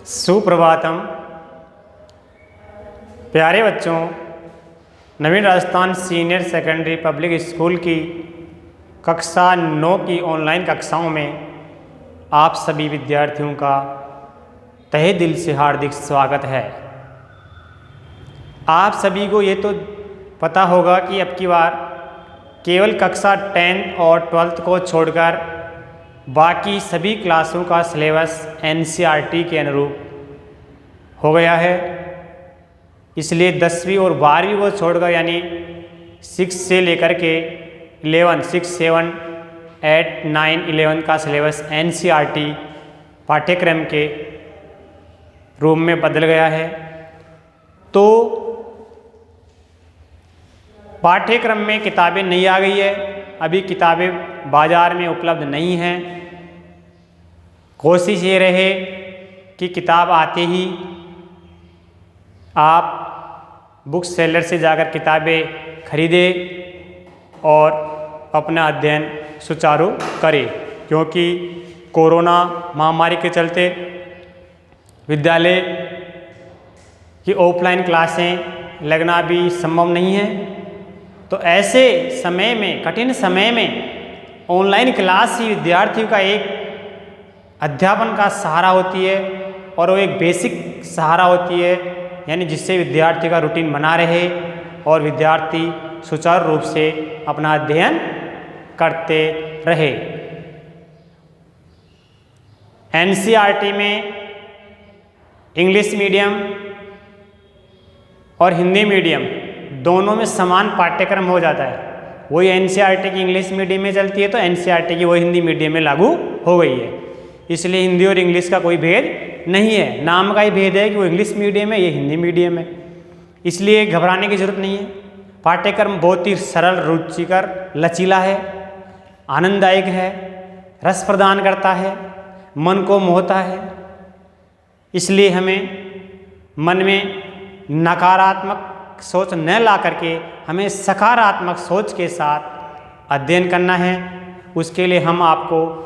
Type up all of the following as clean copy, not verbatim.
सुप्रभातम। प्यारे बच्चों, Navin Rajasthan senior secondary public school की कक्षा 9 की ऑनलाइन कक्षाओं में आप सभी विद्यार्थियों का तहे दिल से हार्दिक स्वागत है। आप सभी को ये तो पता होगा कि अब की बार केवल कक्षा 10 और 12th को छोड़कर बाकी सभी क्लासों का सिलेबस एनसीईआरटी के अनुरूप हो गया है। इसलिए 10वीं और 12वीं को छोड़कर यानी 6 से लेकर के 11, 6, 7, 8, 9, 11 का सिलेबस एनसीईआरटी पाठ्यक्रम के रूप में बदल गया है। तो पाठ्यक्रम में किताबें नहीं आ गई है, अभी किताबें बाज़ार में उपलब्ध नहीं हैं। कोशिश ये रहे कि किताब आते ही आप बुक सेलर से जाकर किताबें खरीदें और अपना अध्ययन सुचारू करें, क्योंकि कोरोना महामारी के चलते विद्यालय की ऑफलाइन क्लासें लगना भी संभव नहीं है। तो ऐसे समय में, कठिन समय में ऑनलाइन क्लास ही विद्यार्थियों का एक अध्यापन का सहारा होती है और वो एक बेसिक सहारा होती है, यानी जिससे विद्यार्थी का रूटीन बना रहे और विद्यार्थी सुचारू रूप से अपना अध्ययन करते रहे। एनसीईआरटी में इंग्लिश मीडियम और हिंदी मीडियम दोनों में समान पाठ्यक्रम हो जाता है। वही एनसीईआरटी की इंग्लिश मीडियम में चलती है तो एनसीईआरटी की वही हिंदी मीडियम में लागू हो गई है। इसलिए हिंदी और इंग्लिश का कोई भेद नहीं है, नाम का ही भेद है कि वो इंग्लिश मीडियम है, ये हिंदी मीडियम है। इसलिए घबराने की ज़रूरत नहीं है। पाठ्यक्रम बहुत ही सरल, रुचिकर, लचीला है, आनंददायक है, रस प्रदान करता है, मन को मोहता है। इसलिए हमें मन में नकारात्मक सोच न ला करके हमें सकारात्मक सोच के साथ अध्ययन करना है। उसके लिए हम आपको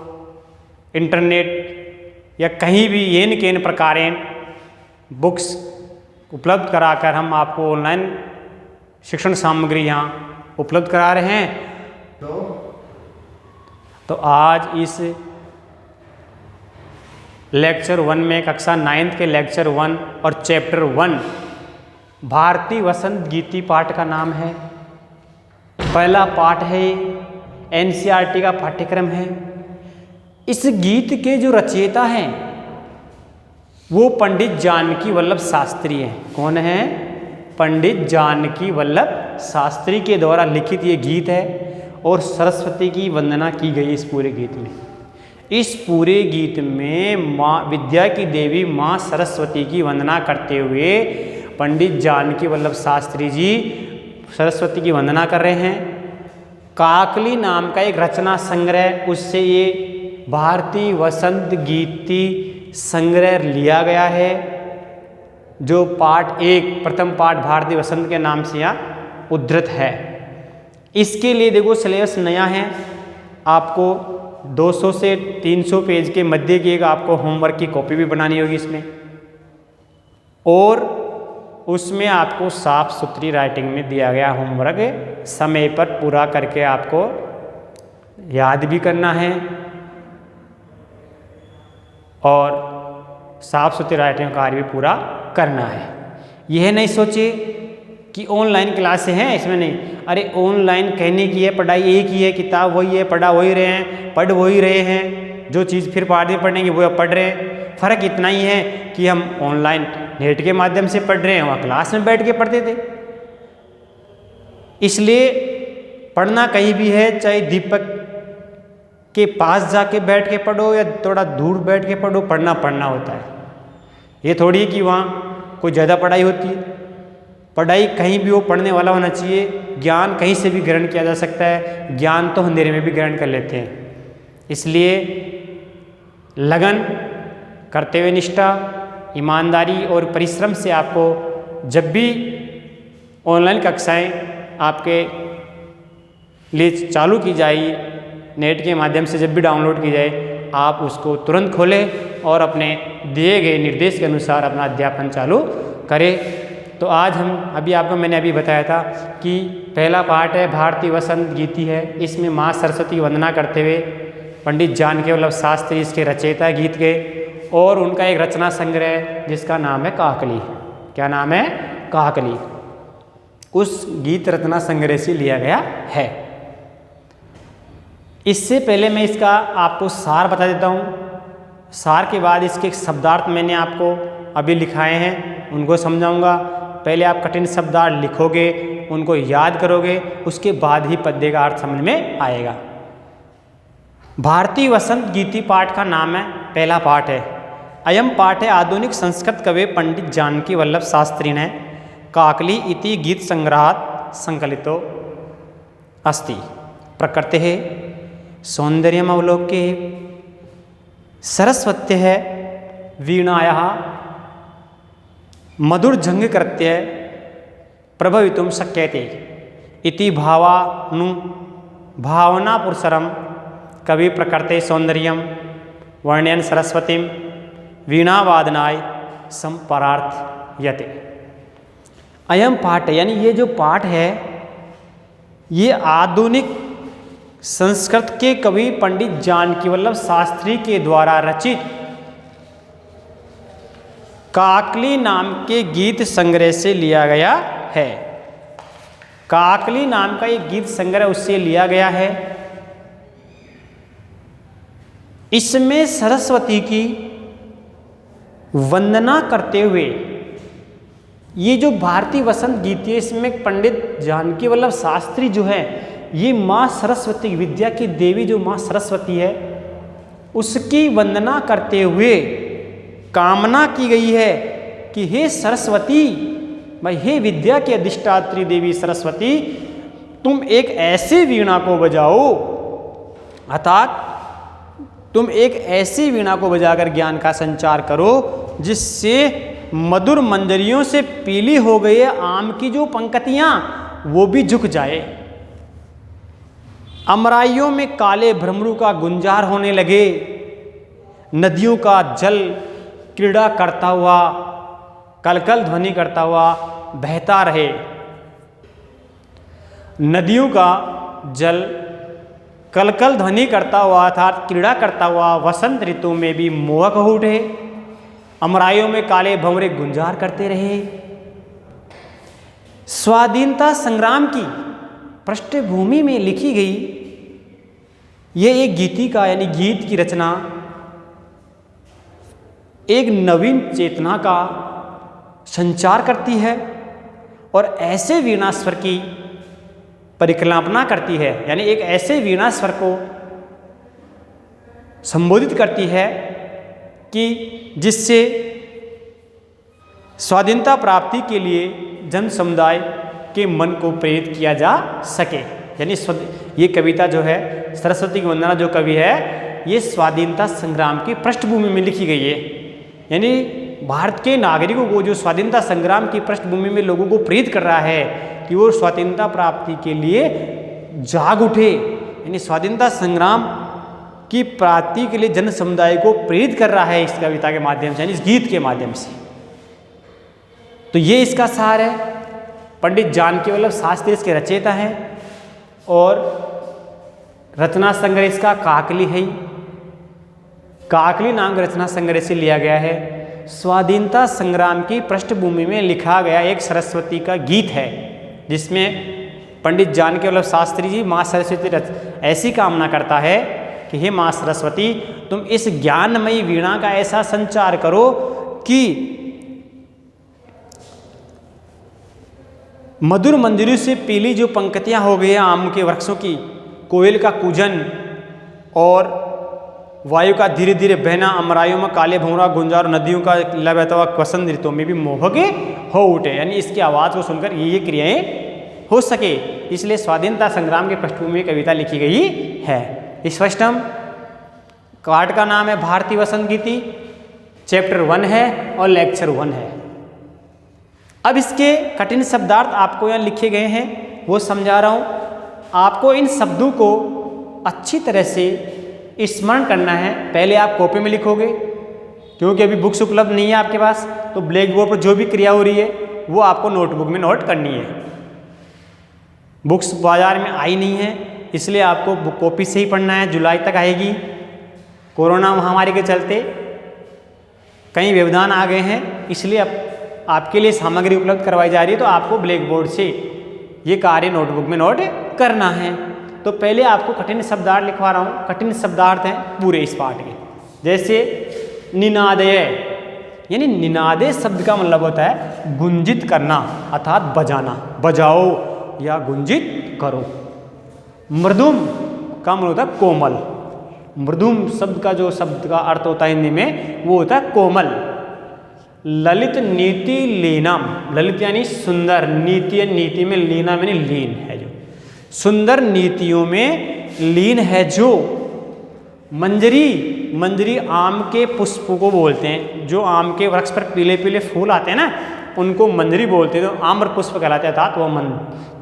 इंटरनेट या कहीं भी येन केन प्रकारेण बुक्स उपलब्ध कराकर हम आपको ऑनलाइन शिक्षण सामग्री यहाँ उपलब्ध करा रहे हैं। तो आज इस लेक्चर 1 में कक्षा 9th के लेक्चर 1 और चैप्टर 1 भारती वसंत गीति पाठ का नाम है। पहला पाठ है, एनसीईआरटी का पाठ्यक्रम है। इस गीत के जो रचयिता हैं वो पंडित जानकी वल्लभ शास्त्री हैं। कौन है? पंडित जानकी वल्लभ शास्त्री के द्वारा लिखित ये गीत है और सरस्वती की वंदना की गई इस पूरे गीत में। इस पूरे गीत में माँ विद्या की देवी माँ सरस्वती की वंदना करते हुए पंडित जानकी वल्लभ शास्त्री जी सरस्वती की वंदना कर रहे हैं। काकली नाम का एक रचना संग्रह, उससे ये भारती वसंत गीति संग्रह लिया गया है, जो पाठ 1 प्रथम पाठ भारती वसंत के नाम से यहाँ उद्धृत है। इसके लिए देखो सिलेबस नया है, आपको 200 से 300 पेज के मध्य की एक आपको होमवर्क की कॉपी भी बनानी होगी इसमें, और उसमें आपको साफ सुथरी राइटिंग में दिया गया होमवर्क समय पर पूरा करके आपको याद भी करना है और साफ सुथरी राइटिंग कार्य भी पूरा करना है। यह नहीं सोचे कि ऑनलाइन क्लासें हैं, इसमें नहीं। अरे ऑनलाइन कहने की है, पढ़ाई एक ही है, किताब वही है, पढ़ा वही रहे हैं, पढ़ वही रहे हैं, जो चीज़ फिर बाद में पढ़ेंगे वो अब पढ़ रहे हैं। फ़र्क इतना ही है कि हम ऑनलाइन नेट के माध्यम से पढ़ रहे हैं, वहाँ क्लास में बैठ के पढ़ते थे। इसलिए पढ़ना कहीं भी है, चाहे दीपक के पास जाके बैठ के पढ़ो या थोड़ा दूर बैठ के पढ़ो, पढ़ना होता है। ये थोड़ी है कि वहाँ कोई ज़्यादा पढ़ाई होती है। पढ़ाई कहीं भी हो, पढ़ने वाला होना चाहिए। ज्ञान कहीं से भी ग्रहण किया जा सकता है, ज्ञान तो अंधेरे में भी ग्रहण कर लेते हैं। इसलिए लगन, कर्तव्य निष्ठा, ईमानदारी और परिश्रम से आपको जब भी ऑनलाइन कक्षाएं आपके लिए चालू की जाए, नेट के माध्यम से जब भी डाउनलोड की जाए, आप उसको तुरंत खोलें और अपने दिए गए निर्देश के अनुसार अपना अध्यापन चालू करें। तो आज मैंने अभी बताया था कि पहला पाठ है भारतीय वसंत गीति है। इसमें माँ सरस्वती की वंदना करते हुए पंडित जानकी वल्लभ शास्त्री इसके रचयिता गीत के, और उनका एक रचना संग्रह है जिसका नाम है काकली। क्या नाम है? काकली। उस गीत रचना संग्रह से लिया गया है। इससे पहले मैं इसका आपको सार बता देता हूँ। सार के बाद इसके शब्दार्थ मैंने आपको अभी लिखाए हैं, उनको समझाऊंगा। पहले आप कठिन शब्दार्थ लिखोगे, उनको याद करोगे, उसके बाद ही पद्य का अर्थ समझ में आएगा। भारतीय वसंत गीति पाठ का नाम है, पहला पाठ है। अयम पाठ है आधुनिक संस्कृत कवि पंडित जानकी वल्लभ शास्त्री ने काकली इति गीत संग्रहात् संकलितो अस्ति। प्रकृते सौंदर्यम अवलोक्य सरस्वत्य है वीणायाः मधुरजंग कृत्य प्रभवितुं शक्यते इति भावना पुरस्सरं कवि प्रकृते सौंदर्यम वर्णयन् सरस्वतीं वीणावादनाय संपरार्थयते। अयम पाठ यानी ये जो पाठ है ये आधुनिक संस्कृत के कवि पंडित जानकी वल्लभ शास्त्री के द्वारा रचित काकली नाम के गीत संग्रह से लिया गया है। काकली नाम का एक गीत संग्रह उससे लिया गया है। इसमें सरस्वती की वंदना करते हुए ये जो भारतीय वसंत गीति है, इसमें पंडित जानकी वल्लभ शास्त्री जो है ये माँ सरस्वती, विद्या की देवी जो माँ सरस्वती है उसकी वंदना करते हुए कामना की गई है कि हे सरस्वती, भाई हे विद्या की अधिष्ठात्री देवी सरस्वती, तुम एक ऐसे वीणा को बजाओ, अर्थात तुम एक ऐसी वीणा को बजाकर ज्ञान का संचार करो जिससे मधुर मंजरियों से पीली हो गई आम की जो पंक्तियां वो भी झुक जाए, अमराइयों में काले भ्रमरू का गुंजार होने लगे, नदियों का जल क्रीड़ा करता हुआ, कलकल ध्वनि करता हुआ बहता रहे। नदियों का जल कलकल ध्वनि करता हुआ अर्थात क्रीड़ा करता हुआ वसंत ऋतु में भी मोहक हो उठे, अमराइयों में काले भंवरे गुंजार करते रहे। स्वाधीनता संग्राम की पृष्ठभूमि में लिखी गई ये एक गीतिका यानी गीत की रचना एक नवीन चेतना का संचार करती है और ऐसे वीणा स्वर की परिकल्पना करती है, यानी एक ऐसे वीणा स्वर को संबोधित करती है कि जिससे स्वाधीनता प्राप्ति के लिए जन समुदाय के मन को प्रेरित किया जा सके। यानी ये कविता जो है सरस्वती की वंदना जो कवि है ये स्वाधीनता संग्राम की पृष्ठभूमि में लिखी गई है, यानी भारत के नागरिकों को जो स्वाधीनता संग्राम की पृष्ठभूमि में लोगों को प्रेरित कर रहा है कि वो स्वाधीनता प्राप्ति के लिए जाग उठे, यानी स्वाधीनता संग्राम की प्राप्ति के लिए जन समुदाय को प्रेरित कर रहा है इस कविता के माध्यम से, यानी इस गीत के माध्यम से। तो ये इसका सार है। पंडित जानकी वल्लभ शास्त्री इसके रचयिता हैं और रचना संग्रह इसका काकली है। काकली नाम के रचना संग्रह से लिया गया है। स्वाधीनता संग्राम की पृष्ठभूमि में लिखा गया एक सरस्वती का गीत है जिसमें पंडित जानकी वल्लभ शास्त्री जी माँ सरस्वती ऐसी कामना करता है कि हे माँ सरस्वती, तुम इस ज्ञानमयी वीणा का ऐसा संचार करो कि मधुर मंजरी से पीली जो पंक्तियां हो गई आम के वृक्षों की, कोयल का कूजन और वायु का धीरे धीरे बहना, अमराइयों में काले भंवरा गुंजार, नदियों का लहबहता हुआ वसंत ऋतु में भी मोहक हो उठे, यानी इसकी आवाज़ को सुनकर ये क्रियाएं हो सके, इसलिए स्वाधीनता संग्राम के पृष्ठभूमि में कविता लिखी गई है। स्पष्टम पाठ का नाम है भारतीय वसंत गीति, चैप्टर 1 है और लेक्चर 1 है। अब इसके कठिन शब्दार्थ आपको यहाँ लिखे गए हैं वो समझा रहा हूँ। आपको इन शब्दों को अच्छी तरह से स्मरण करना है। पहले आप कॉपी में लिखोगे, क्योंकि अभी बुक्स उपलब्ध नहीं है आपके पास, तो ब्लैक बोर्ड पर जो भी क्रिया हो रही है वो आपको नोटबुक में नोट करनी है। बुक्स बाजार में आई नहीं है, इसलिए आपको बुक कॉपी से ही पढ़ना है। जुलाई तक आएगी। कोरोना महामारी के चलते कई व्यवधान आ गए हैं, इसलिए अब आपके लिए सामग्री उपलब्ध करवाई जा रही है, तो आपको ब्लैक बोर्ड से ये कार्य नोटबुक में नोट करना है। तो पहले आपको कठिन शब्दार्थ लिखवा रहा हूँ। कठिन शब्दार्थ हैं पूरे इस पाठ के, जैसे निनादय, यानी निनादय शब्द का मतलब होता है गुंजित करना अर्थात बजाना, बजाओ या गुंजित करो। मृदुम का मतलब होता है कोमल। मृदुम शब्द का जो शब्द का अर्थ होता है हिंदी में वो होता है कोमल। ललित नीति लीनम, ललित यानी सुंदर, नीति नीति में लीना यानी लीन है जो, सुंदर नीतियों में लीन है जो। मंजरी, मंजरी आम के पुष्प को बोलते हैं, जो आम के वृक्ष पर पीले पीले फूल आते हैं ना उनको मंजरी बोलते हैं, तो आम्र पुष्प कहलाते हैं, अर्थात वो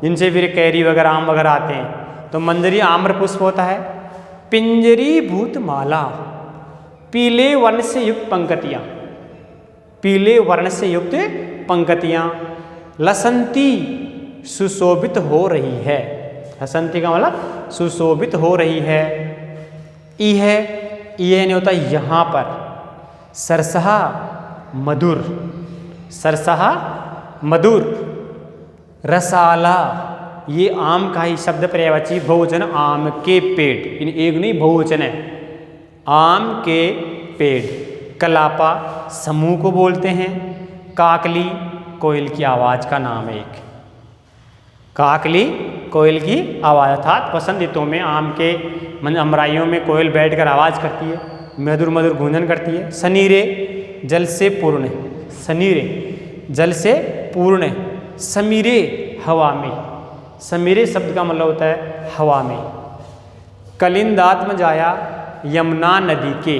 जिनसे फिर कैरी वगैरह आम वगैरह आते हैं, तो मंजरी आम्र पुष्प होता है। पिंजरी भूत माला, पीले वर्ण से युक्त पंक्तियाँ, पीले वर्ण से युक्त पंक्तियाँ। लसंती सुशोभित हो रही है, लसंती का मतलब सुशोभित हो रही है। यह नहीं होता यहाँ पर। सरसहा मधुर, सरसहा मधुर। रसाला, ये आम का ही शब्द पर्यायवाची बहुवचन, आम के पेड़, एक नहीं बहुवचन है, आम के पेड़। कलापा समूह को बोलते हैं। काकली कोयल की आवाज़ का नाम है एक, काकली कोयल की आवाज़, अर्थात वसंत ऋतु में आम के अमराइयों में कोयल बैठकर आवाज़ करती है, मधुर मधुर गूंजन करती है। सनीरे जल से पूर्ण, सनीरे जल से पूर्ण। समीरे हवा में, समीरे शब्द का मतलब होता है हवा में। कलिंदात्म जाया यमुना नदी के,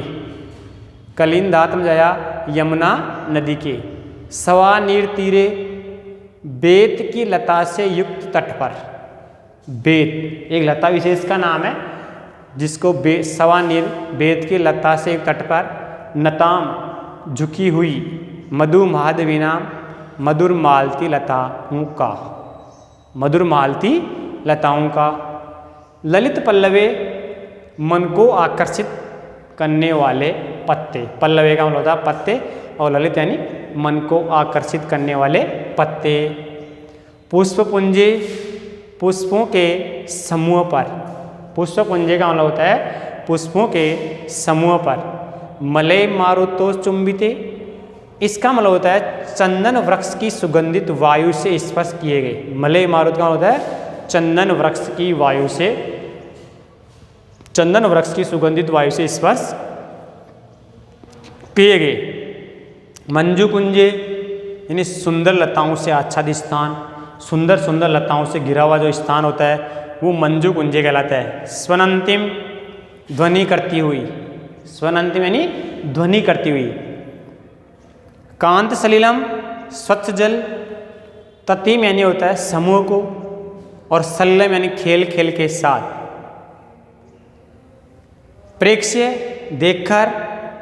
कलिंदात्म जाया यमुना नदी के। सवा नीर तीरे बेत की लता से युक्त तट पर, बेत एक लता विशेष का नाम है जिसको सवा नीर बेत की लता से युक्त तट पर। नताम झुकी हुई, मधु माधवीनाम मधुर मालती लताओं का, मधुर मालती लताओं का। ललित पल्लवे मन को आकर्षित करने वाले पत्ते, पल्लवे का मतलब होता है पत्ते, और ललित यानी मन को आकर्षित करने वाले पत्ते। पुष्पपुंजे पुष्पों के समूह पर, पुष्पपुंजे का मतलब होता है पुष्पों के समूह पर। मलय मारुतो चुंबिते, इसका मतलब होता है चंदन वृक्ष की सुगंधित वायु से स्पर्श किए गए। मलय मारुत का होता है चंदन वृक्ष की वायु से, चंदन वृक्ष की सुगंधित वायु से स्पर्श किए गए। मंजू कुंजे यानी सुंदर लताओं से आच्छादित स्थान, सुंदर सुंदर लताओं से घिरा हुआ जो स्थान होता है वो मंजू कुंजे कहलाता है। स्वनंतिम ध्वनि करती हुई, स्वनंतिम यानी ध्वनि करती हुई। कांत सलिलम स्वच्छ जल, ततिम यानी होता है समूह को, और सल्लम यानी खेल खेल के साथ। प्रेक्ष्य देखकर,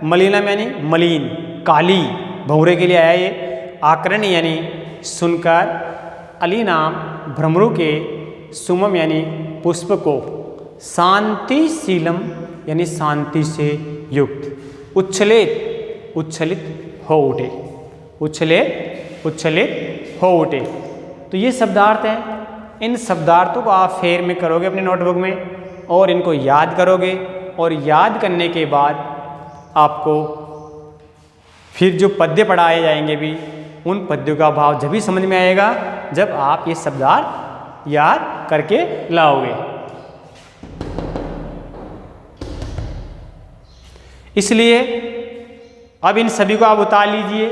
मलिनम यानी मलिन काली भंवरे के लिए आया ये। आकरण यानी सुनकर। अली नाम भ्रमरू के, सुमम यानी पुष्प को। शांतिशीलम यानी शांति से युक्त। उच्छलित उच्छलित हो उठे, उच्छलित उच्छलित हो उठे। तो ये शब्दार्थ हैं। इन शब्दार्थों को आप फेर में करोगे अपने नोटबुक में और इनको याद करोगे, और याद करने के बाद आपको फिर जो पद्य पढ़ाए जाएंगे भी, उन पद्यों का भाव जब भी समझ में आएगा जब आप ये शब्दार्थ याद करके लाओगे। इसलिए अब इन सभी को आप उतार लीजिए।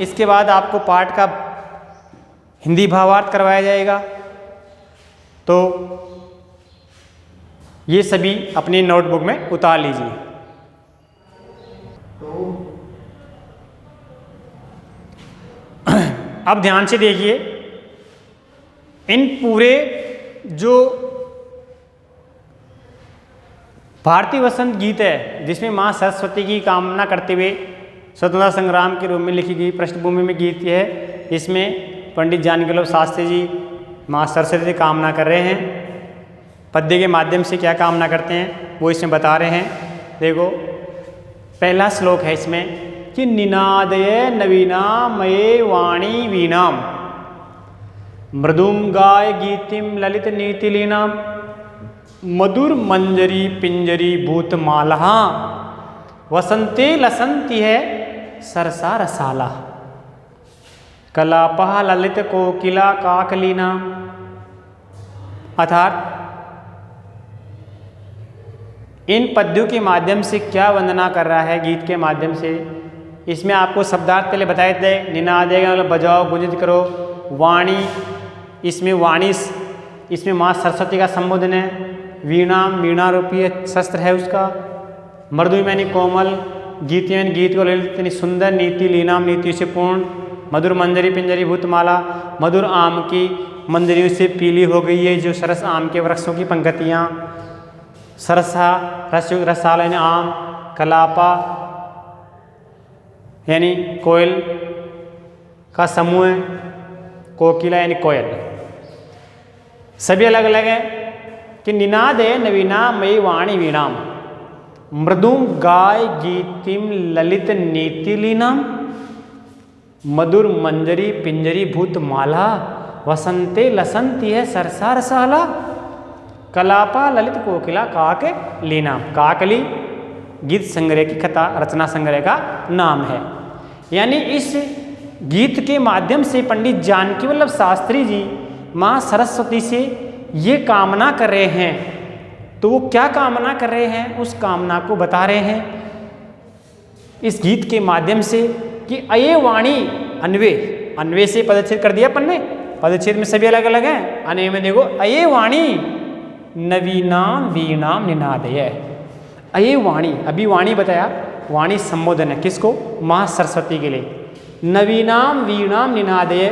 इसके बाद आपको पाठ का हिंदी भावार्थ करवाया जाएगा। तो ये सभी अपनी नोटबुक में उतार लीजिए। अब ध्यान से देखिए, इन पूरे जो भारतीय वसंत गीत है जिसमें माँ सरस्वती की कामना करते हुए स्वतंत्रता संग्राम के रूप में लिखी गई पृष्ठभूमि में गीत है। इसमें पंडित जानकी वल्लभ शास्त्री जी माँ सरस्वती से कामना कर रहे हैं। पद्य के माध्यम से क्या कामना करते हैं वो इसमें बता रहे हैं। देखो पहला श्लोक है इसमें कि निनादये नवीना मये वाणी वीणाम मृदुम गाय गीतिम ललित नीतिलीनाम मधुर मंजरी पिंजरी भूतमाला वसंते लसंती है सरसा रसाला कलापह ललित कोकिला काकलीना। अर्थात इन पद्यों के माध्यम से क्या वंदना कर रहा है गीत के माध्यम से। इसमें आपको शब्दार्थ पहले बताए थे। निनादेगा मतलब बजाओ गुंजित करो। वाणी, इसमें वाणी इसमें माँ सरस्वती का संबोधन है। वीणा वीणा रूपी शस्त्र है उसका। मृदु यानी कोमल, गीत यानी गीत को ललित यानी सुंदर, नीति लीनाम नीति से पूर्ण, मधुर मंजरी पिंजरी भूतमाला मधुर आम की मंजरियों से पीली हो गई है जो सरस आम के वृक्षों की पंक्तियाँ। सरसा रसाला यानी आम, कलापा यानी कोयल का समूह, कोकिला यानी कोयल। सभी अलग अलग है कि निनाद है नवीना मई वाणी वीणाम मृदुम गाय गीतिम ललित नीतिलीनाम मधुर मंजरी पिंजरी भूतमाला वसंते लसंती है सरसा रसाला कलापा ललित कोकिला काक लीनाम। काकली गीत संग्रह की कथा रचना संग्रह का नाम है। यानी इस गीत के माध्यम से पंडित जानकी वल्लभ शास्त्री जी माँ सरस्वती से ये कामना कर रहे हैं। तो वो क्या कामना कर रहे हैं उस कामना को बता रहे हैं इस गीत के माध्यम से कि अये वाणी अन्वे, अन्वे से पदच्छेद कर दिया अपन ने। पदच्छेद में सभी अलग अलग हैं। अने में देखो अये वाणी नवीनाम वीणाम निनादय। अये वाणी, अभी वाणी बताया, वाणी संबोधन है किसको? माँ सरस्वती के लिए। नवीनाम वीणाम निनादय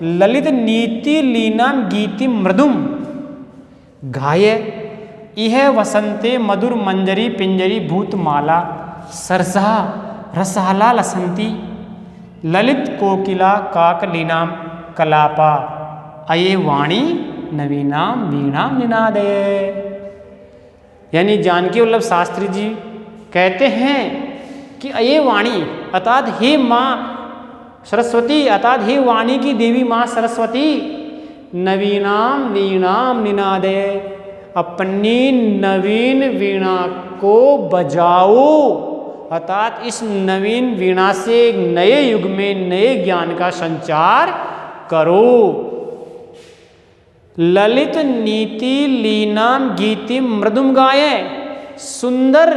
ललित नीति लीनाम गीति मृदुम गाय इह वसंते मधुर मंजरी पिंजरी भूतमाला सरसा रसाला लसंती ललित कोकिला काकलीनाम कलापा अये वाणी नवीनाम वीणाम निनादय। यानी जानकी वल्लभ शास्त्री जी कहते हैं कि अये वाणी अर्थात हे माँ सरस्वती, अर्थात हे वाणी की देवी माँ सरस्वती, नवीनाम वीणाम निनादय अपनी नवीन वीणा को बजाओ। अर्थात इस नवीन वीणा से नए युग में नए ज्ञान का संचार करो। ललित नीति लीनाम गीति मृदुम गाय, सुंदर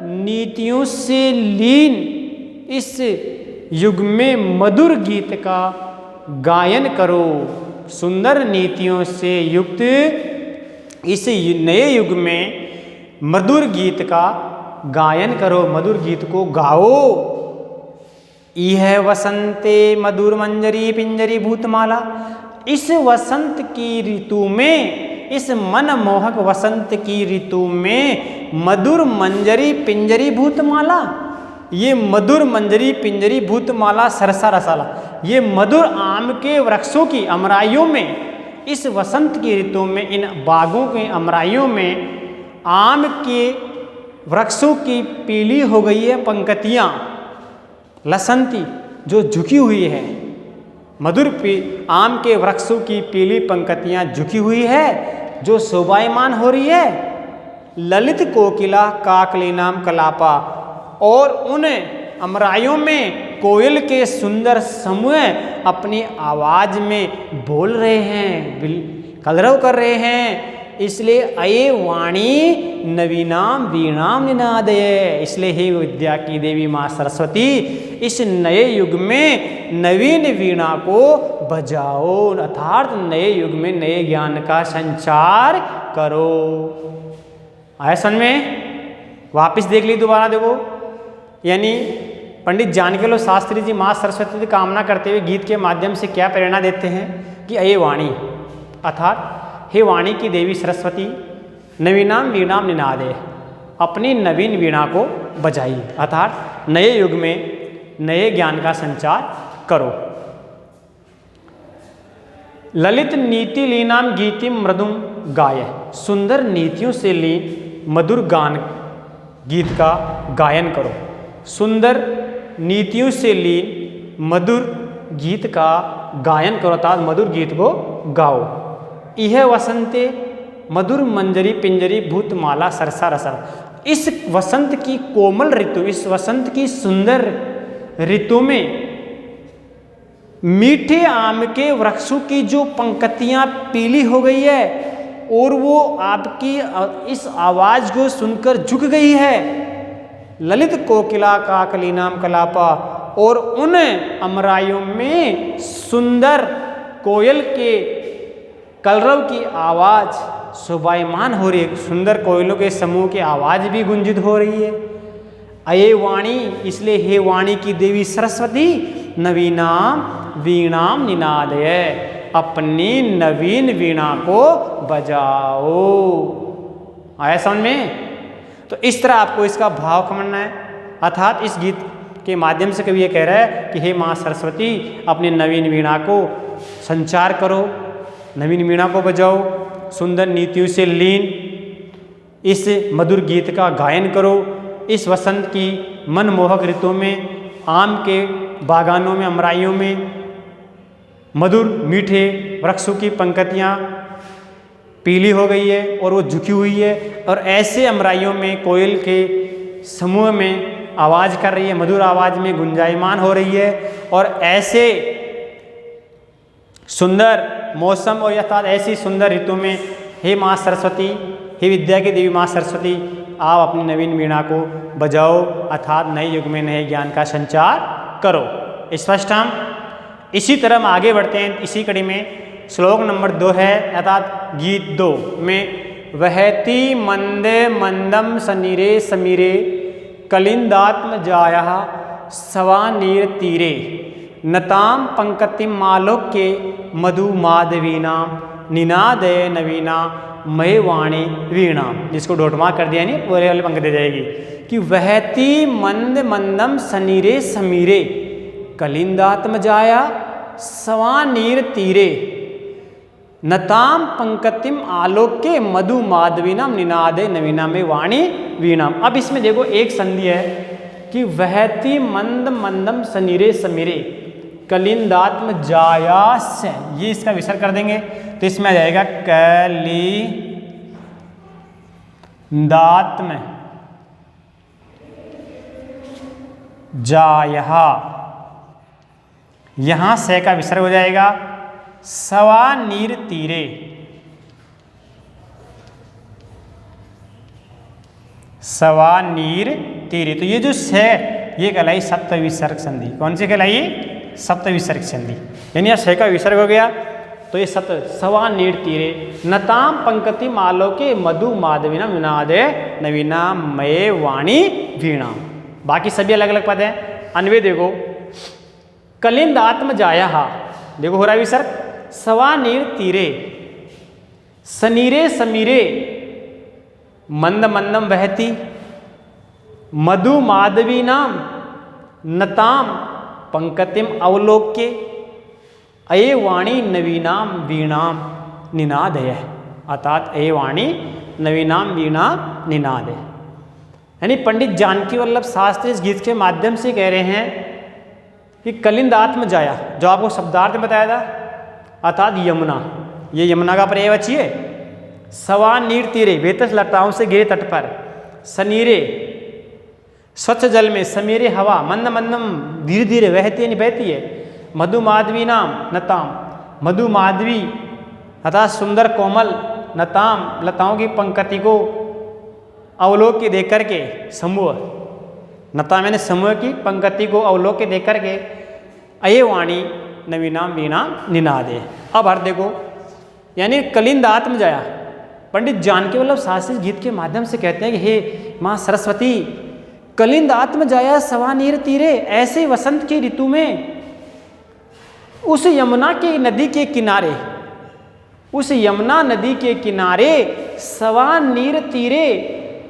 नीतियों से लीन इस युग में मधुर गीत का गायन करो। सुंदर नीतियों से युक्त इस नए युग में मधुर गीत का गायन करो, मधुर गीत को गाओ। यह वसंते मधुर मंजरी पिंजरी भूतमाला, इस वसंत की ऋतु में, इस मनमोहक वसंत की ऋतु में मधुर मंजरी पिंजरी भूतमाला, ये मधुर मंजरी पिंजरी भूतमाला सरसा रसाला, ये मधुर आम के वृक्षों की अमराइयों में इस वसंत की ऋतु में इन बागों के अमराइयों में आम के वृक्षों की पीली हो गई है पंक्तियाँ, लसंती जो झुकी हुई है, मधुर आम के वृक्षों की पीली पंक्तियाँ झुकी हुई है जो शोभायमान हो रही है। ललित कोकिला काकली नाम कलापा, और उन अमराइयों में कोयल के सुंदर समूह अपनी आवाज में बोल रहे हैं, कलरव कर रहे हैं। इसलिए अये वाणी नवीनाम वीणाम निनादय, इसलिए हे विद्या की देवी माँ सरस्वती इस नए युग में नवीन वीणा को बजाओ, अर्थात नए युग में नए ज्ञान का संचार करो। आया समझ में? वापिस देख ली दोबारा देखो। यानी पंडित जानकी वल्लभ शास्त्री जी माँ सरस्वती की कामना करते हुए गीत के माध्यम से क्या प्रेरणा देते हैं कि अये वाणी अर्थात हे वाणी की देवी सरस्वती नवीनाम वीणाम निनादे, अपनी नवीन वीणा को बजाइए। अर्थात नए युग में नए ज्ञान का संचार करो। ललित नीति लीनाम गीतिम मृदुम गाय, सुंदर नीतियों से लीन मधुर गान गीत का गायन करो। सुंदर नीतियों से लीन मधुर गीत का गायन करो, अर्थात मधुर गीत को गाओ। यह वसंते मधुर मंजरी पिंजरी भूतमाला सरसा रसर, इस वसंत की कोमल ऋतु, इस वसंत की सुंदर ऋतु में मीठे आम के वृक्षों की जो पंक्तियां पीली हो गई है और वो आपकी इस आवाज को सुनकर झुक गई है। ललित कोकिला काकली नाम कलापा, और उन अमराइयों में सुंदर कोयल के कलरव की आवाज शोभायमान हो रही है, सुंदर कोयलों के समूह की आवाज भी गुंजित हो रही है। अये वाणी, इसलिए हे वाणी की देवी सरस्वती, नवीनाम वीणाम निनादय, अपनी नवीन वीणा को बजाओ। आया समझ में? तो इस तरह आपको इसका भाव समझना है। अर्थात इस गीत के माध्यम से कवि ये कह रहा है कि हे माँ सरस्वती, अपनी नवीन वीणा को संचार करो, नवीन वीणा को बजाओ, सुंदर नीतियों से लीन इस मधुर गीत का गायन करो। इस वसंत की मनमोहक ऋतु में आम के बागानों में, अमराइयों में मधुर मीठे वृक्षों की पंक्तियाँ पीली हो गई है और वो झुकी हुई है, और ऐसे अमराइयों में कोयल के समूह में आवाज़ कर रही है, मधुर आवाज़ में गुंजायमान हो रही है। और ऐसे सुंदर मौसम और अर्थात ऐसी सुंदर ऋतु में हे माँ सरस्वती, हे विद्या की देवी माँ सरस्वती, आप अपनी नवीन वीणा को बजाओ, अर्थात नए युग में नए ज्ञान का संचार करो। स्पष्ट हम इसी तरह हम आगे बढ़ते हैं। इसी कड़ी में श्लोक नंबर 2 है, अर्थात गीत 2 में वहती मंदे मंदम सनीरे समीरे कलिंदात्म जाया सवानीर तीरे नताम पंकतिम मालोक्य मधु माधवीनाम निनादय नवीना मय वाणी वीणा, जिसको डोटमा कर दिया नहीं पूरे वाले पंक्ति दे जाएगी कि वहती मंद मंदम सनीरे समीरे कलिंदात्म जाया सवानीर तीरे नताम पंकतिम आलोक्य मधु माधवीनाम निनादे नवीना में वाणी वीणाम। अब इसमें देखो एक संधि है कि वहती मंद मंदम सनीरे समीरे कलिंदात्म जायास, ये इसका विसर्ग कर देंगे तो इसमें आ जाएगा कलिंदात्म जाया, यहां से का विसर्ग हो जाएगा सवा नीर तीरे, सवा नीर तीरे। तो ये जो से ये कहलाई सप्त विसर्ग संधि। कौन सी कहलाई? सप्त विसर्ग संधि। यानी यह से का विसर्ग हो गया तो ये सप्त सवा नीर तीरे नताम पंक्ति मालो के मधु माधवीना विनादे नवीना मय वाणी वीणा। बाकी सभी अलग अलग पद हैं। अन्वय देखो, कलिंद आत्म जाया, देखो हो रहा है विसर्ग, सवा नीर तीरे सनीरे समीरे मंद मंदम बहती मधु माधवी नाम नताम पंकतिम अवलोक्य अये वाणी नवीनाम वीणाम निनादय, अर्थात अये वाणी नवीनाम वीणा निनादय। यानी पंडित जानकी वल्लभ शास्त्री इस गीत के माध्यम से कह रहे हैं कि कलिंद आत्म जाया, जो आपको शब्दार्थ बताया था, अर्थात यमुना, ये यमुना का पर्यायवाची है। सवा नीर तीरे बेतस लताओं से गिरे तट पर, सनीरे स्वच्छ जल में, समीरे हवा मंद मंदम धीरे धीरे बहती नहीं बहती है, मधु माधवी नाम नताम, मधु माधवी अर्थात सुंदर कोमल, नताम लताओं की पंक्ति को अवलोक्य देख करके, समूह नता मैंने समूह की पंक्ति को अवलोक्य देख करके अये वाणी नवीनाम वीणा निनादे। अब अर्थ देखो, यानी कलिंद आत्म जाया, पंडित जानकी वल्लभ शास्त्री गीत के माध्यम से कहते हैं कि हे माँ सरस्वती, कलिंद आत्म जाया सवा नीर तीरे, ऐसे वसंत की ऋतु में उस यमुना के नदी के किनारे, उस यमुना नदी के किनारे सवा नीर तीरे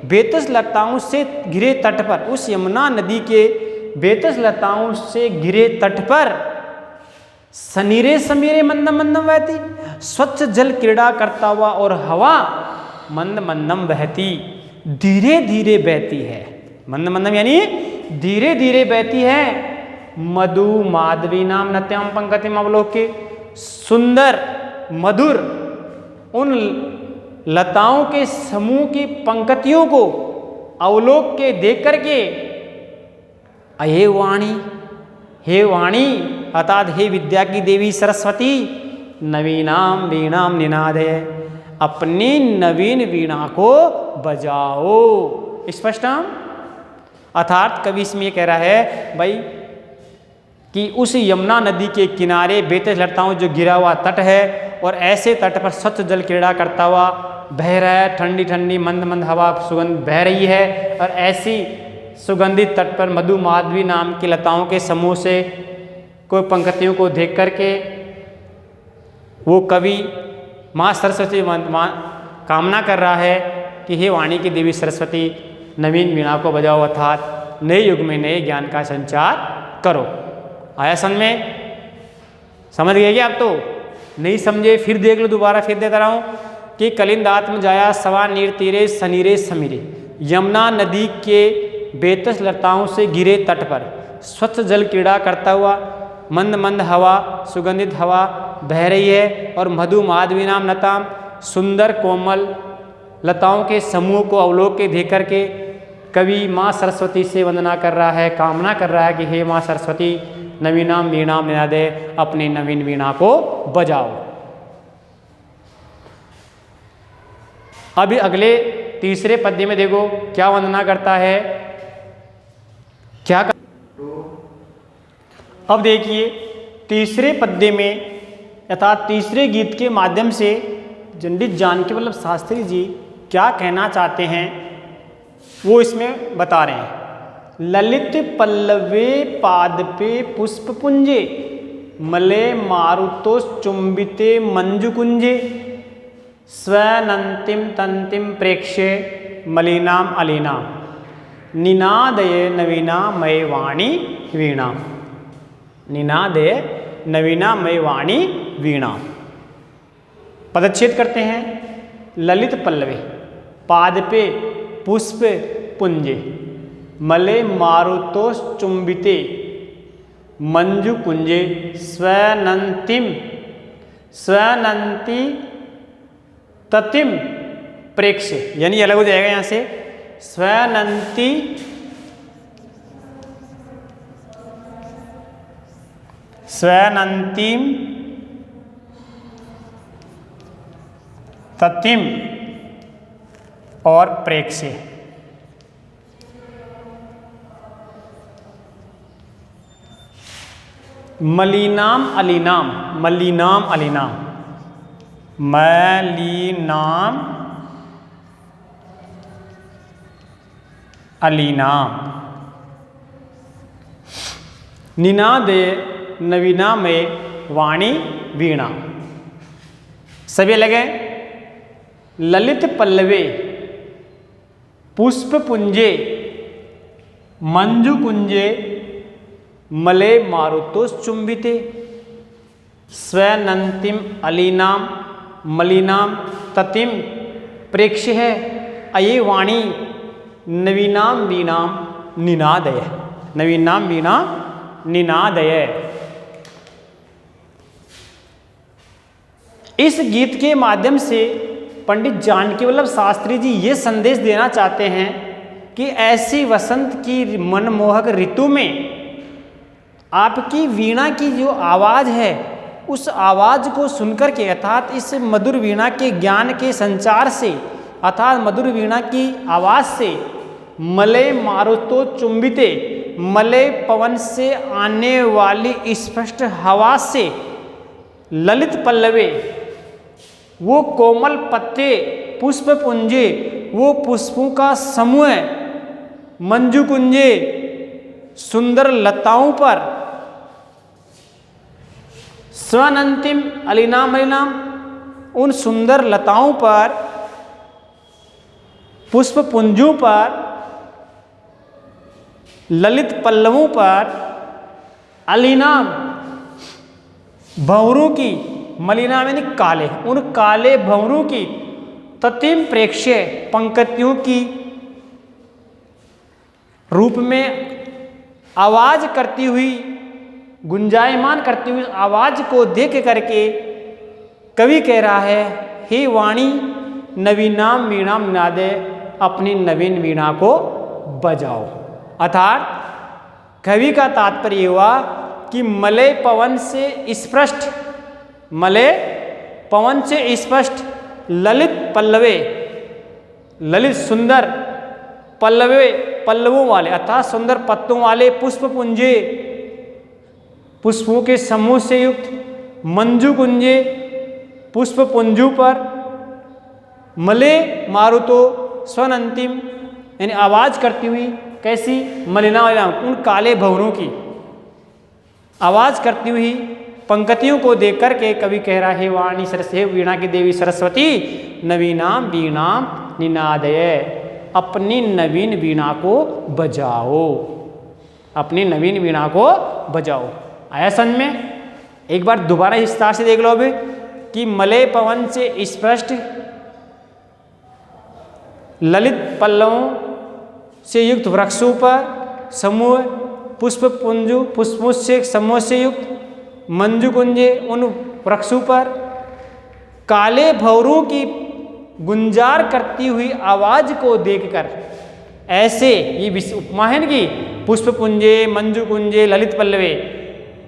बेतस लताओं से घिरे तट पर, उस यमुना नदी के बेतस लताओं से घिरे तट पर सनीरे समीरे मंदम मंदम बहती, स्वच्छ जल क्रीड़ा करता हुआ और हवा मंद मंदम बहती, धीरे धीरे बहती है। मंद मंदम यानी धीरे धीरे बहती है। मधु माधवी नाम नत्यम पंकतिम अवलोके, सुंदर मधुर उन लताओं के समूह की पंक्तियों को अवलोक के देख करके, अहे वाणी, हे वाणी अर्थात हे विद्या की देवी सरस्वती, नवीनाम वीणाम निनादे, अपनी नवीन वीणा को बजाओ। स्पष्ट। अर्थात कवि इसमें ये कह रहा है भाई कि उस यमुना नदी के किनारे बेतस लताओं जो गिरा हुआ तट है और ऐसे तट पर स्वच्छ जल क्रीड़ा करता हुआ बह रहा है, ठंडी ठंडी मंद मंद हवा सुगंध बह रही है और ऐसी सुगंधित तट पर मधु माधवी नाम की लताओं के समूह से कोई पंक्तियों को देख करके वो कवि माँ सरस्वती कामना कर रहा है कि हे वाणी की देवी सरस्वती, नवीन वीणा को बजाओ अर्थात नए युग में नए ज्ञान का संचार करो। आया समझ में? समझ गए क्या? आप तो नहीं समझे फिर देख लो, दोबारा फिर देता रहा हूँ कि कलिंदात्म जाया सवा नीर तीरे सनीरे समीरे, यमुना नदी के बेतस लताओं से घिरे तट पर स्वच्छ जल क्रीड़ा करता हुआ मंद मंद हवा सुगंधित हवा बह रही है और मधु माधवी नाम लताम सुंदर कोमल लताओं के समूह को अवलोक के देख करके कवि माँ सरस्वती से वंदना कर रहा है, कामना कर रहा है कि हे माँ सरस्वती, नवीनाम वीणाम निनादे, अपनी नवीन वीणा को बजाओ। अभी अगले तीसरे पद्य में देखो क्या वंदना करता है, क्या कर... अब देखिए तीसरे पद्य में अर्थात तीसरे गीत के माध्यम से पंडित जानकी वल्लभ शास्त्री जी क्या कहना चाहते हैं वो इसमें बता रहे हैं। ललित पल्लवे पादपे पुष्प पुंजे, मले मारुतो चुंबिते मंजुकुंजे, स्वनंतिम तंतिम प्रेक्ष्य मलिनाम अलीनाम, निनादये नवीना मय वाणी वीणा, निनादये नवीना मय वाणी वीणा। पदच्छेद करते हैं। ललित पल्लवे पादपे पुष्प पुंजे, मले मारुतोष चुंबिते मंजु कुंजे, स्वनंतिम स्वनंती ततिम प्रेक्ष, यानी अलग हो जाएगा यहाँ से, स्वनंती स्वनंतिम ततिम और प्रेक्ष्य। मलिनाम अलीनाम, मलिनाम अलीनाम, मलिनाम अलीनाम, निनादे नवीना में वाणी वीणा। सभी लगे। ललित पल्लवे पुष्प पुंजे मंजु कुंजे, मले मारुतोष चुंबिते, स्वनंतिम अलीनाम मलिनाम ततिम प्रेक्ष्य है, अये वाणी नवीनाम वीणाम निनादय, नवीनाम वीणा निनादय। इस गीत के माध्यम से पंडित जानकी वल्लभ शास्त्री जी ये संदेश देना चाहते हैं कि ऐसी वसंत की मनमोहक ऋतु में आपकी वीणा की जो आवाज़ है उस आवाज़ को सुनकर के अर्थात इस मधुर वीणा के ज्ञान के संचार से अर्थात मधुर वीणा की आवाज़ से मलय मारुतो चुंबिते, मलय पवन से आने वाली स्पष्ट हवा से ललित पल्लवे वो कोमल पत्ते, पुष्प पुंजे वो पुष्पों का समूह, मंजू कुंजे सुंदर लताओं पर, स्वनंतिम अलीनाम अलीनाम उन सुंदर लताओं पर पुष्प पुंजों पर ललित पल्लवों पर अलीना भंवरों की, मलिना यानी काले, उन काले भंवरों की ततिम प्रेक्ष्य पंक्तियों की रूप में आवाज करती हुई, गुंजायमान करती हुई आवाज को देख करके कवि कह रहा है, हे वाणी नवीनाम वीणाम निनादे, अपनी नवीन वीणा को बजाओ। अर्थात कवि का तात्पर्य हुआ कि मलय पवन से स्पष्ट, मलय पवन से स्पष्ट ललित पल्लवे, ललित सुंदर पल्लवे, पल्लवों वाले अर्थात सुंदर पत्तों वाले पुष्प पुंजे, पुष्पों के समूह से युक्त मंजू कुंजे, पुष्प पुंजों पर मले मारुतो स्वन अंतिम यानी आवाज करती हुई, कैसी, मलिना उन काले भंवरों की आवाज करती हुई पंक्तियों को देख करके कवि कह रहा है, वाणी सरस्वती, वीणा की देवी सरस्वती नवीनाम वीणाम निनादय, अपनी नवीन वीणा को बजाओ, अपनी नवीन वीणा को बजाओ। आया समझ में? एक बार दोबारा विस्तार से देख लो अभी कि मलय पवन से स्पष्ट ललित पल्लवों से युक्त वृक्षों पर समूह पुष्प पुंजु, पुष्पों से समूह से युक्त मंजू कुंजे, उन वृक्षों पर काले भंवरों की गुंजार करती हुई आवाज को देखकर, ऐसे ये उपमा है कि पुष्प पुंजे, मंजू कुंजे, ललित पल्लवे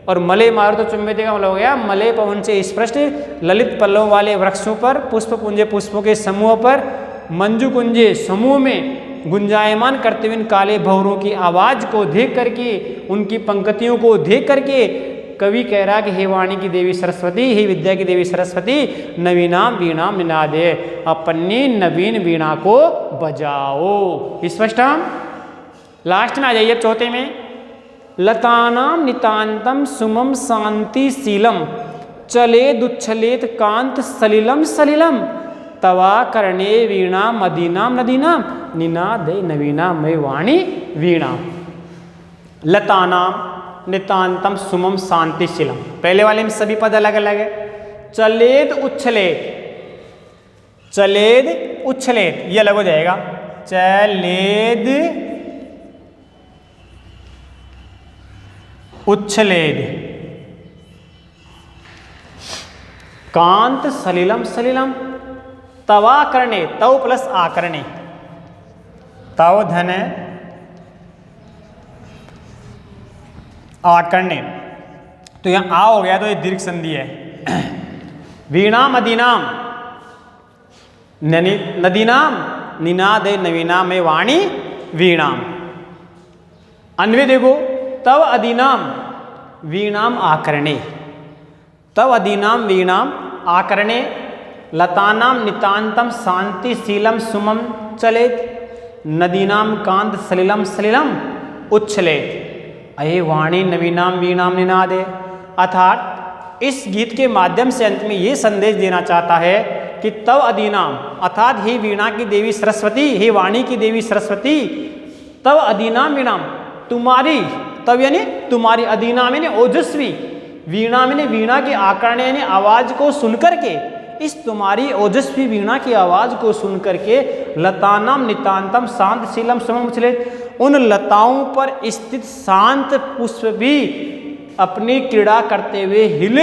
और मलय मारुतो चुंबिते का मतलब हो गया मलय पवन से स्पष्ट ललित पल्लव वाले वृक्षों पर, पुष्प पुंजे पुष्पों के समूह पर, मंजू कुंजे समूह में गुंजायमान करते हुए काले भंवरों की आवाज को देख करके, उनकी पंक्तियों को देख करके कवि कह रहा कि हे वाणी की देवी सरस्वती, हे विद्या की देवी सरस्वती नवीनाम वीणाम निनादे, अपनी नवीन वीणा को बजाओ। स्पष्ट? लास्ट में आ जाइए चौथे में, लतानाम नितांतम सुमम शांति शीलम चलेदुच्छलेत कांत सलिलम सलिलम तवा कर्णे वीणा मदीनाम नदीनाम निनादे नवीना मय वाणी वीणा। लतानाम नितांतम सुमम शांतिशीलम, पहले वाले में सभी पद अलग अलग है। चलेद उच्छलेद, चलेद उच्छलेद ये अलग हो जाएगा, चलेद उच्छलेद, कांत सलिलम सलिलम, तवा करने, तव प्लस आकरणे, तव धन आकरणे, तो यहां आ हो गया तो ये दीर्घ संधि है। वीणा मदीनाम नदीनाम निनादे नवीनाम में वाणी वीणाम। अन्वय देखो, तव अदीनाम वीणाम आकरणे, तव अदीनाम वीणाम आकरणे, लतानाम नितांतम शांतिशीलम सुमम चलेत, नदीनाम कांत सलिलम सलिलम उच्छलेत, अये वाणी नवीनाम वीणाम निनादे। अर्थात इस गीत के माध्यम से अंत में ये संदेश देना चाहता है कि तव अदीनाम अर्थात हे वीणा की देवी सरस्वती, हे वाणी की देवी सरस्वती, तव अदीनाम वीणाम तुम्हारी, तव यानी तुम्हारी, अदीनाम यानी ओजस्वी, वीणा यानी वीणा के आकरण यानी आवाज को सुनकर के, इस तुम्हारी ओजस्वी वीणा की आवाज को सुनकर के लतानाम नितांतम शांतशीलम समम चलेत, उन लताओं पर स्थित शांत पुष्प भी अपनी क्रीड़ा करते हुए हिल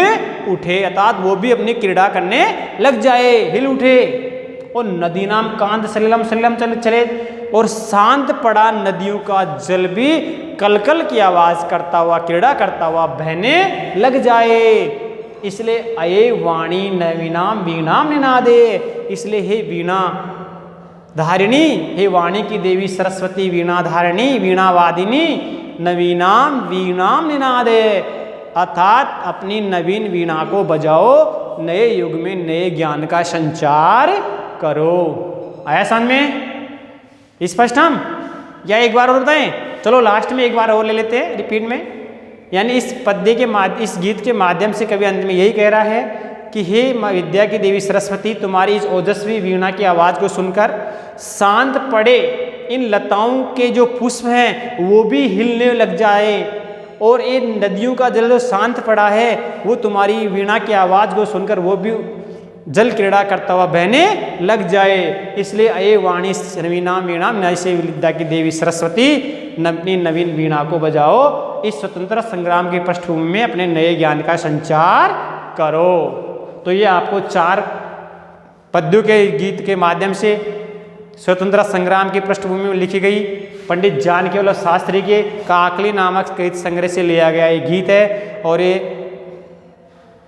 उठे, अर्थात वो भी अपनी क्रीड़ा करने लग जाए, हिल उठे। और नदीनाम कांत सलिलम सलिलम चले, और शांत पड़ा नदियों का जल भी कलकल की आवाज करता हुआ, क्रीड़ा करता हुआ बहने लग जाए। इसलिए अये वाणी नवीनाम वीणाम निनादे, इसलिए हे वीणा धारिणी, हे वाणी की देवी सरस्वती वीणा धारिणी, वीणा वादिनी, नवीनाम वीणाम निनादे, अर्थात अपनी नवीन वीणा को बजाओ, नए युग में नए ज्ञान का संचार करो। आया समझ में? स्पष्ट हम या एक बार और बताएं? चलो लास्ट में एक बार और ले लेते हैं रिपीट में। यानी इस पद्य के इस गीत के माध्यम से कवि अंत में यही कह रहा है कि हे विद्या की देवी सरस्वती, तुम्हारी इस ओजस्वी वीणा की आवाज को सुनकर शांत पड़े इन लताओं के जो पुष्प हैं वो भी हिलने लग जाए और इन नदियों का जल जो शांत पड़ा है वो तुम्हारी वीणा की आवाज़ को सुनकर वो भी जल क्रीड़ा करता हुआ बहने लग जाए। इसलिए अये वाणी नवीना वीणा नैसे विद्या की देवी सरस्वती, अपनी नवीन वीणा को बजाओ, इस स्वतंत्रता संग्राम की पृष्ठभूमि में अपने नए ज्ञान का संचार करो। तो ये आपको 4 पद्यों के गीत के माध्यम से स्वतंत्रता संग्राम की पृष्ठभूमि में लिखी गई पंडित जानकी वल्लभ शास्त्री के काकली नामक गीत संग्रह से लिया गया ये गीत है। और ये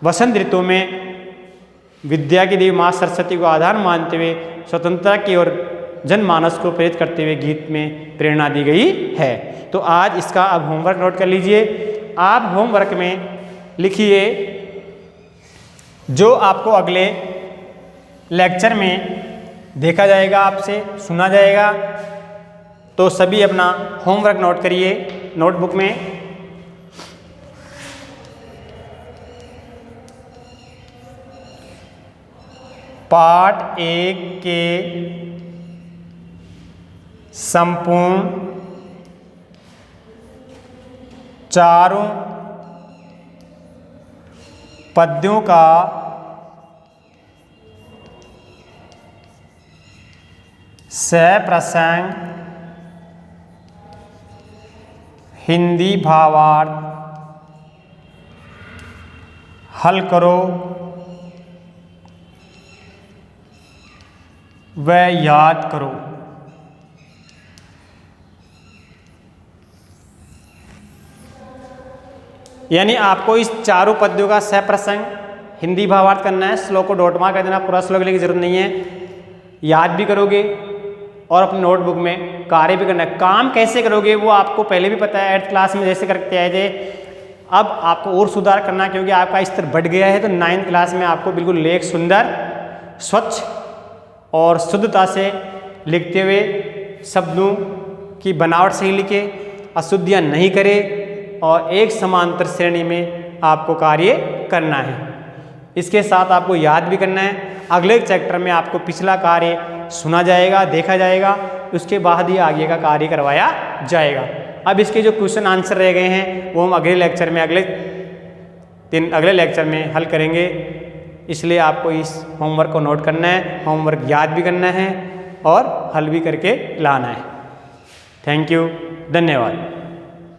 वसंत ऋतु में विद्या की देवी माँ सरस्वती को आधार मानते हुए स्वतंत्रता की ओर जनमानस को प्रेरित करते हुए गीत में प्रेरणा दी गई है। तो आज इसका अब होमवर्क नोट कर लीजिए। आप होमवर्क में लिखिए जो आपको अगले लेक्चर में देखा जाएगा, आपसे सुना जाएगा। तो सभी अपना होमवर्क नोट करिए नोटबुक में। पाठ 1 के संपूर्ण 4 पद्यों का सप्रसंग हिंदी भावार्थ हल करो व याद करो। यानी आपको इस 4 पद्यों का सप्रसंग हिंदी भावार्थ करना है। श्लोक को डॉट मार्क कर देना, पूरा श्लोक लिखने की जरूरत नहीं है। याद भी करोगे और अपनी नोटबुक में कार्य भी करना है। काम कैसे करोगे वो आपको पहले भी पता है, 8th क्लास में जैसे करते आए थे। अब आपको और सुधार करना है क्योंकि आपका स्तर बढ़ गया है। तो 9th क्लास में आपको बिल्कुल लेख सुंदर, स्वच्छ और शुद्धता से लिखते हुए शब्दों की बनावट सही लिखे, अशुद्धियाँ नहीं करे और एक समांतर श्रेणी में आपको कार्य करना है। इसके साथ आपको याद भी करना है। अगले चैप्टर में आपको पिछला कार्य सुना जाएगा, देखा जाएगा, उसके बाद ही आगे का कार्य करवाया जाएगा। अब इसके जो क्वेश्चन आंसर रह गए हैं वो हम अगले लेक्चर में अगले लेक्चर में हल करेंगे। इसलिए आपको इस होमवर्क को नोट करना है, होमवर्क याद भी करना है और हल भी करके लाना है। थैंक यू, धन्यवाद।